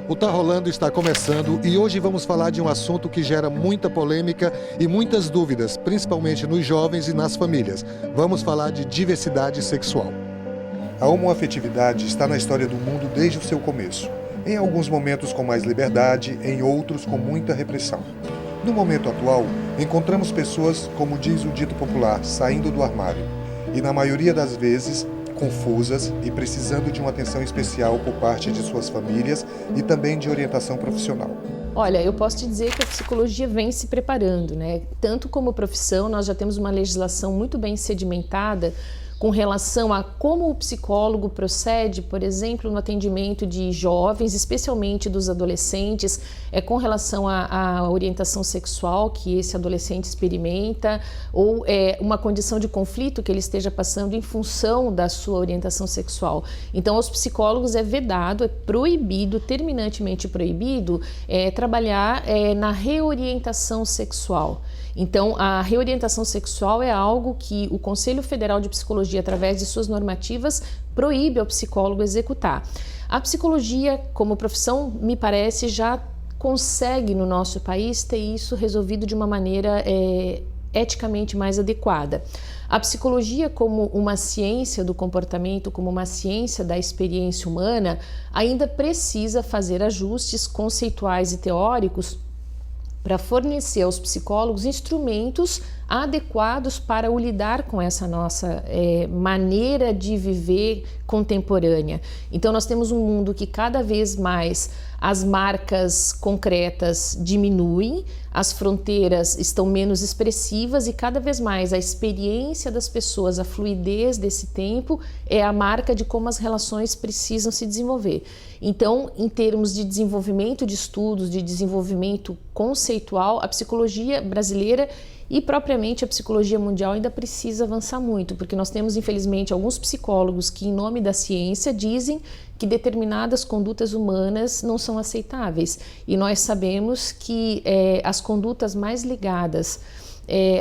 O Tá Rolando está começando e hoje vamos falar de um assunto que gera muita polêmica e muitas dúvidas, principalmente nos jovens e nas famílias. Vamos falar de diversidade sexual. A homoafetividade está na história do mundo desde o seu começo. Em alguns momentos com mais liberdade, em outros com muita repressão. No momento atual, encontramos pessoas, como diz o dito popular, saindo do armário. E na maioria das vezes, confusas e precisando de uma atenção especial por parte de suas famílias e também de orientação profissional. Olha, eu posso te dizer que a psicologia vem se preparando, né? Tanto como profissão, nós já temos uma legislação muito bem sedimentada com relação a como o psicólogo procede, por exemplo, no atendimento de jovens, especialmente dos adolescentes, com relação à orientação sexual que esse adolescente experimenta, ou uma condição de conflito que ele esteja passando em função da sua orientação sexual. Então, aos psicólogos é vedado, é proibido, terminantemente proibido, trabalhar na reorientação sexual. Então, a reorientação sexual é algo que o Conselho Federal de Psicologia, através de suas normativas, proíbe ao psicólogo executar. A psicologia, como profissão, me parece, já consegue no nosso país ter isso resolvido de uma maneira eticamente mais adequada. A psicologia, como uma ciência do comportamento, como uma ciência da experiência humana, ainda precisa fazer ajustes conceituais e teóricos para fornecer aos psicólogos instrumentos adequados para o lidar com essa nossa maneira de viver contemporânea. Então nós temos um mundo que cada vez mais as marcas concretas diminuem, as fronteiras estão menos expressivas e cada vez mais a experiência das pessoas, a fluidez desse tempo é a marca de como as relações precisam se desenvolver. Então, em termos de desenvolvimento de estudos, de desenvolvimento conceitual, a psicologia brasileira e propriamente a psicologia mundial ainda precisa avançar muito, porque nós temos, infelizmente, alguns psicólogos que, em nome da ciência, dizem que determinadas condutas humanas não são aceitáveis. E nós sabemos que as condutas mais ligadas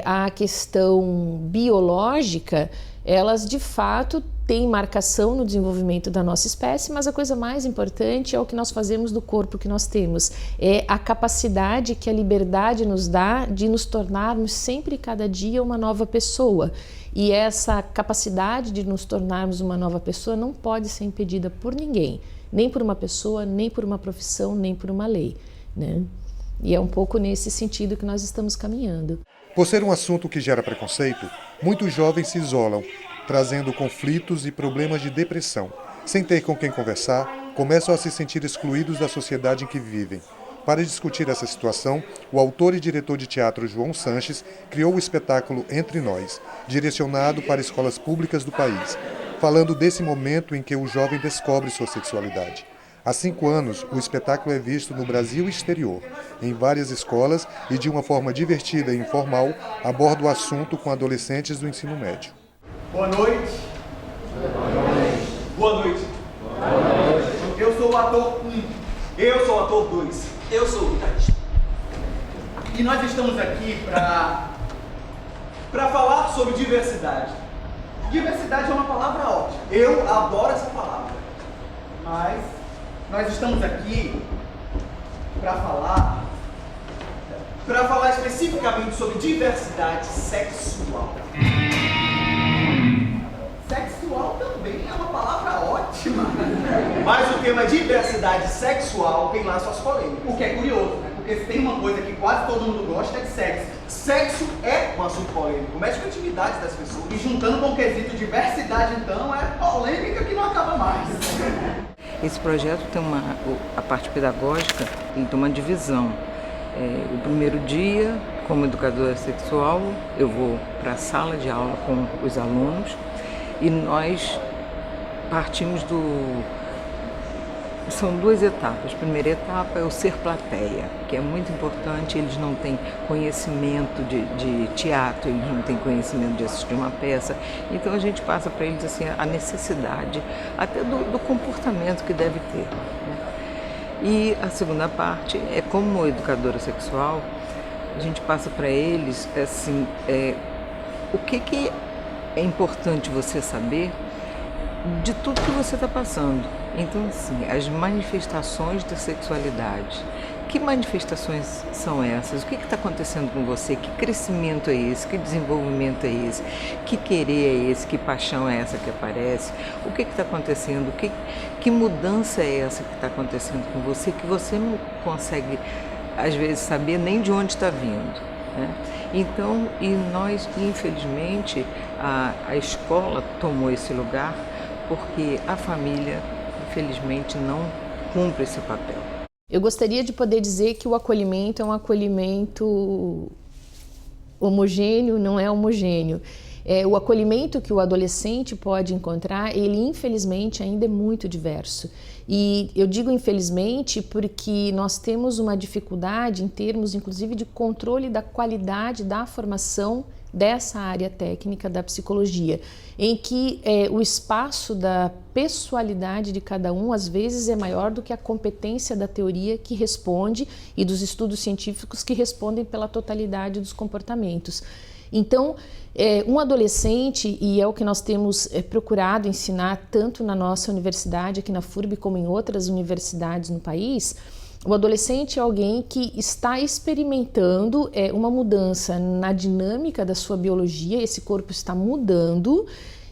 à questão biológica, elas de fato têm marcação no desenvolvimento da nossa espécie, mas a coisa mais importante é o que nós fazemos do corpo que nós temos. É a capacidade que a liberdade nos dá de nos tornarmos sempre e cada dia uma nova pessoa. E essa capacidade de nos tornarmos uma nova pessoa não pode ser impedida por ninguém, nem por uma pessoa, nem por uma profissão, nem por uma lei, né? E é um pouco nesse sentido que nós estamos caminhando. Por ser um assunto que gera preconceito, muitos jovens se isolam, trazendo conflitos e problemas de depressão. Sem ter com quem conversar, começam a se sentir excluídos da sociedade em que vivem. Para discutir essa situação, o autor e diretor de teatro João Sanches criou o espetáculo Entre Nós, direcionado para escolas públicas do país, falando desse momento em que o jovem descobre sua sexualidade. Há 5 anos, o espetáculo é visto no Brasil e exterior, em várias escolas e de uma forma divertida e informal, aborda o assunto com adolescentes do ensino médio. Boa noite. Boa noite. Boa noite. Boa noite. Eu sou o ator 1. Eu sou o ator 2. Eu sou o guitarrista. E nós estamos aqui para falar sobre diversidade. Diversidade é uma palavra ótima. Eu adoro essa palavra. Mas nós estamos aqui para falar especificamente sobre diversidade sexual. Sexual também é uma palavra ótima. Mas o tema diversidade sexual tem lá suas polêmicas. O que é curioso, né? Porque se tem uma coisa que quase todo mundo gosta é de sexo. Sexo é um assunto polêmico, mexe com a intimidade das pessoas. E juntando com o quesito diversidade, então, é polêmica que não acaba mais. Esse projeto tem a parte pedagógica, tem uma divisão. O primeiro dia, como educadora sexual, eu vou para a sala de aula com os alunos e nós partimos São 2 etapas. A primeira etapa é o ser plateia, que é muito importante. Eles não têm conhecimento de teatro, eles não têm conhecimento de assistir uma peça. Então a gente passa para eles assim, a necessidade até do comportamento que deve ter, né? E a segunda parte é como educadora sexual, a gente passa para eles assim, o que é importante você saber de tudo que você está passando. Então, assim, as manifestações da sexualidade. Que manifestações são essas? O que está acontecendo com você? Que crescimento é esse? Que desenvolvimento é esse? Que querer é esse? Que paixão é essa que aparece? O que está acontecendo? Que mudança é essa que está acontecendo com você que você não consegue, às vezes, saber nem de onde está vindo, né? Então, e nós, infelizmente, a escola tomou esse lugar porque a família, infelizmente, não cumpre esse papel. Eu gostaria de poder dizer que o acolhimento é um acolhimento homogêneo, não é homogêneo. O acolhimento que o adolescente pode encontrar, ele infelizmente ainda é muito diverso. E eu digo infelizmente porque nós temos uma dificuldade em termos, inclusive, de controle da qualidade da formação dessa área técnica da psicologia, em que o espaço da pessoalidade de cada um às vezes é maior do que a competência da teoria que responde e dos estudos científicos que respondem pela totalidade dos comportamentos. Então, um adolescente, e é o que nós temos procurado ensinar tanto na nossa universidade, aqui na FURB, como em outras universidades no país, o adolescente é alguém que está experimentando uma mudança na dinâmica da sua biologia, esse corpo está mudando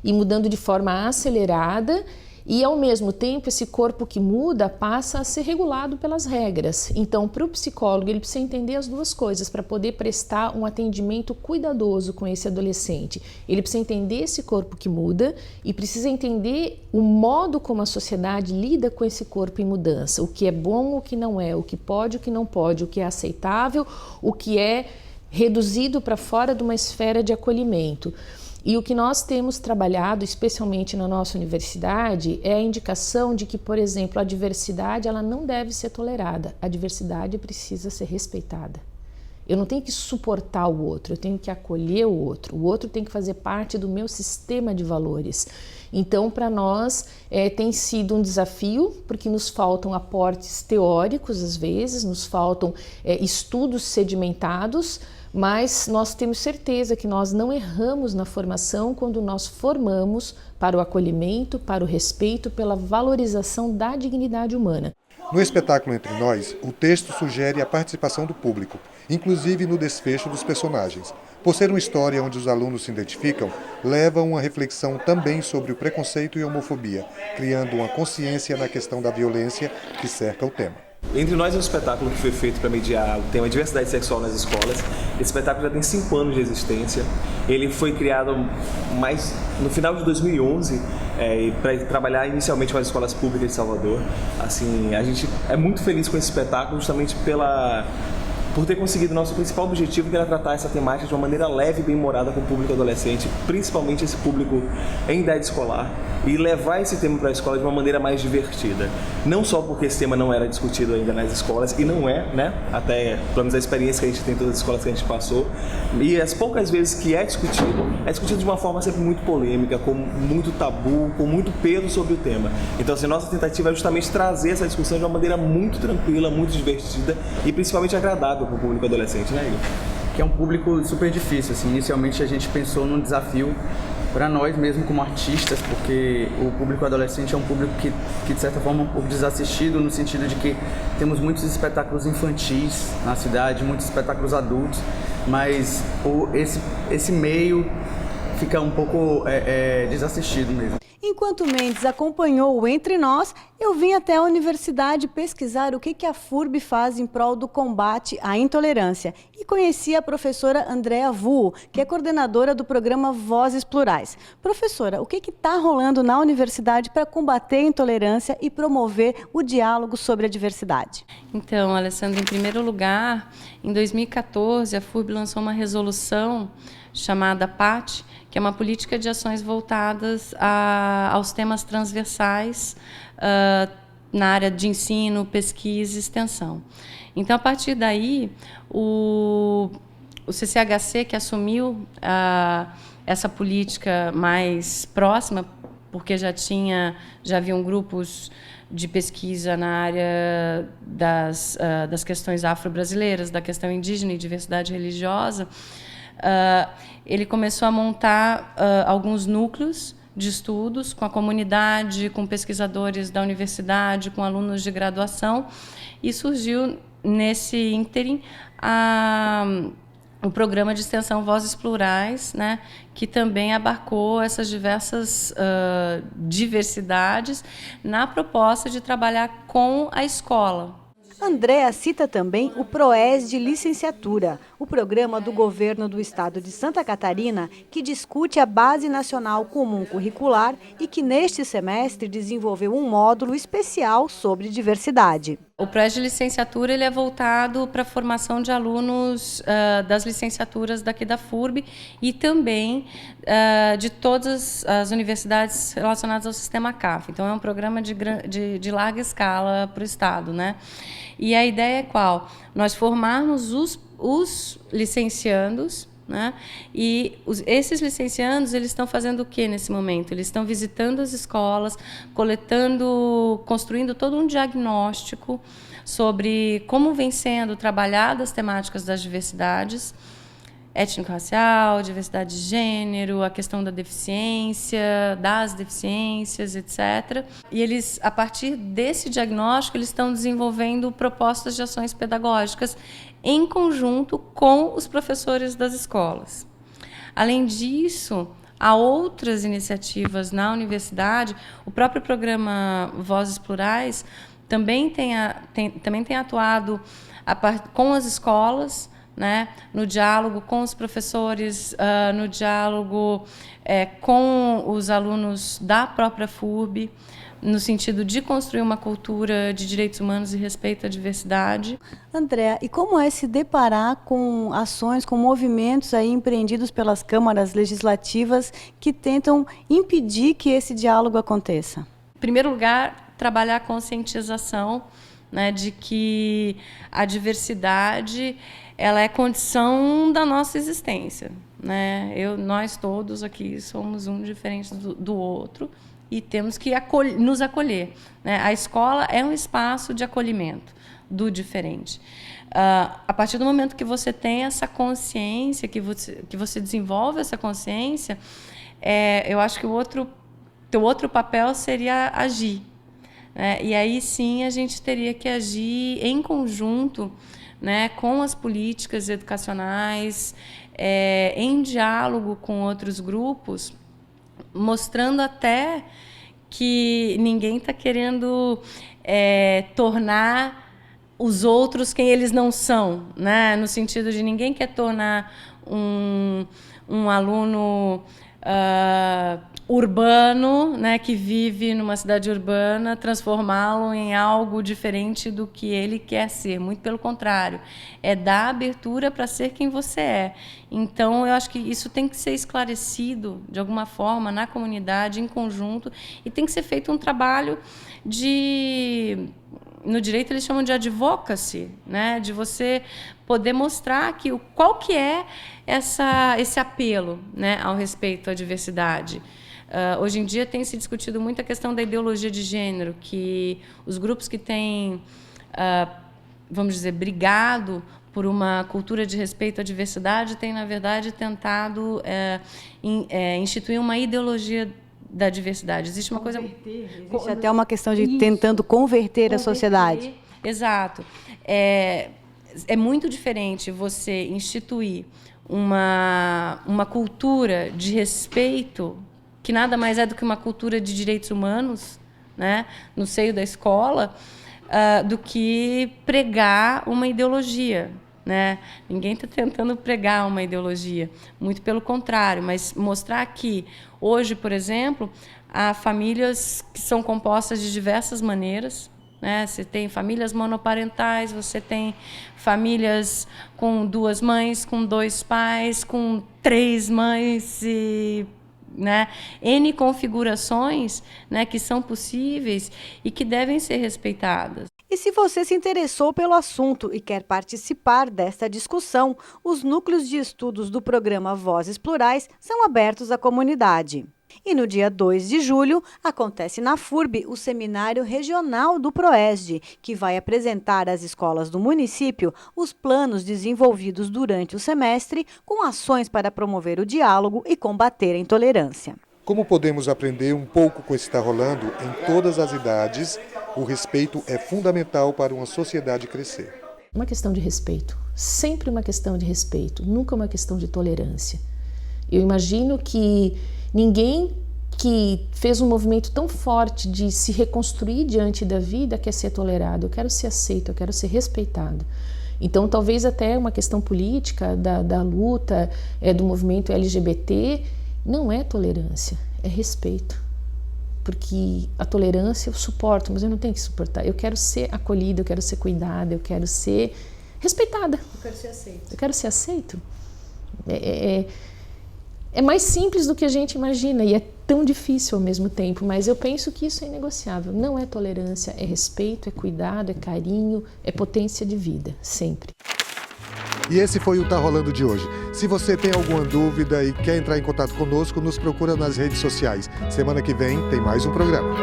e mudando de forma acelerada, e ao mesmo tempo esse corpo que muda passa a ser regulado pelas regras. Então, para o psicólogo, ele precisa entender as duas coisas para poder prestar um atendimento cuidadoso com esse adolescente. Ele precisa entender esse corpo que muda e precisa entender o modo como a sociedade lida com esse corpo em mudança, o que é bom, o que não é, o que pode, o que não pode, o que é aceitável, o que é reduzido para fora de uma esfera de acolhimento. E o que nós temos trabalhado, especialmente na nossa universidade, é a indicação de que, por exemplo, a diversidade ela não deve ser tolerada, a diversidade precisa ser respeitada. Eu não tenho que suportar o outro, eu tenho que acolher o outro tem que fazer parte do meu sistema de valores. Então, para nós, tem sido um desafio, porque nos faltam aportes teóricos, às vezes, nos faltam estudos sedimentados, mas nós temos certeza que nós não erramos na formação quando nós formamos para o acolhimento, para o respeito, pela valorização da dignidade humana. No espetáculo Entre Nós, o texto sugere a participação do público, inclusive no desfecho dos personagens. Por ser uma história onde os alunos se identificam, leva uma reflexão também sobre o preconceito e a homofobia, criando uma consciência na questão da violência que cerca o tema. Entre Nós é um espetáculo que foi feito para mediar o tema diversidade sexual nas escolas. Esse espetáculo já tem 5 anos de existência. Ele foi criado mais no final de 2011 para trabalhar inicialmente com as escolas públicas de Salvador. Assim, a gente é muito feliz com esse espetáculo justamente por ter conseguido nosso principal objetivo, que era tratar essa temática de uma maneira leve e bem-humorada com o público adolescente, principalmente esse público em idade escolar, e levar esse tema para a escola de uma maneira mais divertida. Não só porque esse tema não era discutido ainda nas escolas, e não é, né? Até, pelo menos a experiência que a gente tem em todas as escolas que a gente passou, e as poucas vezes que é discutido de uma forma sempre muito polêmica, com muito tabu, com muito peso sobre o tema. Então, assim, nossa tentativa é justamente trazer essa discussão de uma maneira muito tranquila, muito divertida e principalmente agradável para o público adolescente, né, Igor? Que é um público super difícil, assim. Inicialmente a gente pensou num desafio para nós mesmo como artistas, porque o público adolescente é um público que de certa forma é um pouco desassistido, no sentido de que temos muitos espetáculos infantis na cidade, muitos espetáculos adultos, mas esse meio fica um pouco desassistido mesmo. Enquanto Mendes acompanhou o Entre Nós, eu vim até a universidade pesquisar o que a FURB faz em prol do combate à intolerância e conheci a professora Andrea Vuo, que é coordenadora do programa Vozes Plurais. Professora, o que está rolando na universidade para combater a intolerância e promover o diálogo sobre a diversidade? Então, Alessandra, em primeiro lugar, em 2014, a FURB lançou uma resolução chamada PAT, que é uma política de ações voltadas aos temas transversais na área de ensino, pesquisa e extensão. Então, a partir daí, o CCHC, que assumiu essa política mais próxima, porque já haviam grupos de pesquisa na área das questões afro-brasileiras, da questão indígena e diversidade religiosa, ele começou a montar alguns núcleos de estudos com a comunidade, com pesquisadores da universidade, com alunos de graduação, e surgiu nesse ínterim o programa de extensão Vozes Plurais, né, que também abarcou essas diversas diversidades na proposta de trabalhar com a escola. Andréa cita também o PROES de licenciatura, o programa do governo do estado de Santa Catarina que discute a Base Nacional Comum Curricular e que neste semestre desenvolveu um módulo especial sobre diversidade. O PROES de licenciatura ele é voltado para a formação de alunos das licenciaturas daqui da FURB e também de todas as universidades relacionadas ao sistema CAF. Então, é um programa de larga escala para o estado, né? E a ideia é qual? Nós formarmos os licenciandos, né? E esses licenciandos, eles estão fazendo o que nesse momento? Eles estão visitando as escolas, construindo todo um diagnóstico sobre como vem sendo trabalhadas as temáticas das diversidades, étnico-racial, diversidade de gênero, a questão da deficiência, das deficiências, etc. E eles, a partir desse diagnóstico, eles estão desenvolvendo propostas de ações pedagógicas em conjunto com os professores das escolas. Além disso, há outras iniciativas na universidade. O próprio programa Vozes Plurais também tem atuado com as escolas, né, no diálogo com os professores, no diálogo com os alunos da própria FURB, no sentido de construir uma cultura de direitos humanos e respeito à diversidade. Andréa, e como é se deparar com ações, com movimentos aí empreendidos pelas câmaras legislativas que tentam impedir que esse diálogo aconteça? Em primeiro lugar, trabalhar a conscientização, né, de que a diversidade ela é condição da nossa existência, né? Nós todos aqui somos um diferente do outro e temos que nos acolher, né? A escola é um espaço de acolhimento do diferente. A partir do momento que você tem essa consciência, que você desenvolve essa consciência, eu acho que teu outro papel seria agir. E aí sim a gente teria que agir em conjunto, né, com as políticas educacionais, em diálogo com outros grupos, mostrando até que ninguém está querendo tornar os outros quem eles não são, né? No sentido de ninguém quer tornar um aluno urbano, né, que vive numa cidade urbana, transformá-lo em algo diferente do que ele quer ser. Muito pelo contrário, é dar abertura para ser quem você é. Então, eu acho que isso tem que ser esclarecido, de alguma forma, na comunidade, em conjunto, e tem que ser feito um trabalho no direito eles chamam de advocacy, né, de você poder mostrar qual que é esse apelo, né, ao respeito à diversidade. Hoje em dia tem se discutido muito a questão da ideologia de gênero, que os grupos que têm, vamos dizer, brigado por uma cultura de respeito à diversidade têm, na verdade, tentado instituir uma ideologia da diversidade. Existe uma coisa... Existe até uma questão de tentando converter a sociedade. Exato. É muito diferente você instituir uma cultura de respeito, que nada mais é do que uma cultura de direitos humanos, né, no seio da escola, do que pregar uma ideologia, né? Ninguém está tentando pregar uma ideologia, muito pelo contrário, mas mostrar que hoje, por exemplo, há famílias que são compostas de diversas maneiras, né? Você tem famílias monoparentais, você tem famílias com 2 mães, com 2 pais, com 3 mães e... né, N configurações, né, que são possíveis e que devem ser respeitadas. E se você se interessou pelo assunto e quer participar desta discussão, os núcleos de estudos do programa Vozes Plurais são abertos à comunidade. E no dia 2 de julho, acontece na FURB o Seminário Regional do PROESD, que vai apresentar às escolas do município os planos desenvolvidos durante o semestre com ações para promover o diálogo e combater a intolerância. Como podemos aprender um pouco com esse que está rolando em todas as idades, o respeito é fundamental para uma sociedade crescer. Uma questão de respeito, sempre uma questão de respeito, nunca uma questão de tolerância. Eu imagino que ninguém que fez um movimento tão forte de se reconstruir diante da vida quer ser tolerado. Eu quero ser aceito, eu quero ser respeitado. Então, talvez até uma questão política da luta do movimento LGBT não é tolerância, é respeito. Porque a tolerância eu suporto, mas eu não tenho que suportar. Eu quero ser acolhida, eu quero ser cuidada, eu quero ser respeitada. Eu quero ser aceito. Eu quero ser aceito. É mais simples do que a gente imagina e é tão difícil ao mesmo tempo, mas eu penso que isso é inegociável. Não é tolerância, é respeito, é cuidado, é carinho, é potência de vida, sempre. E esse foi o Tá Rolando de hoje. Se você tem alguma dúvida e quer entrar em contato conosco, nos procura nas redes sociais. Semana que vem tem mais um programa.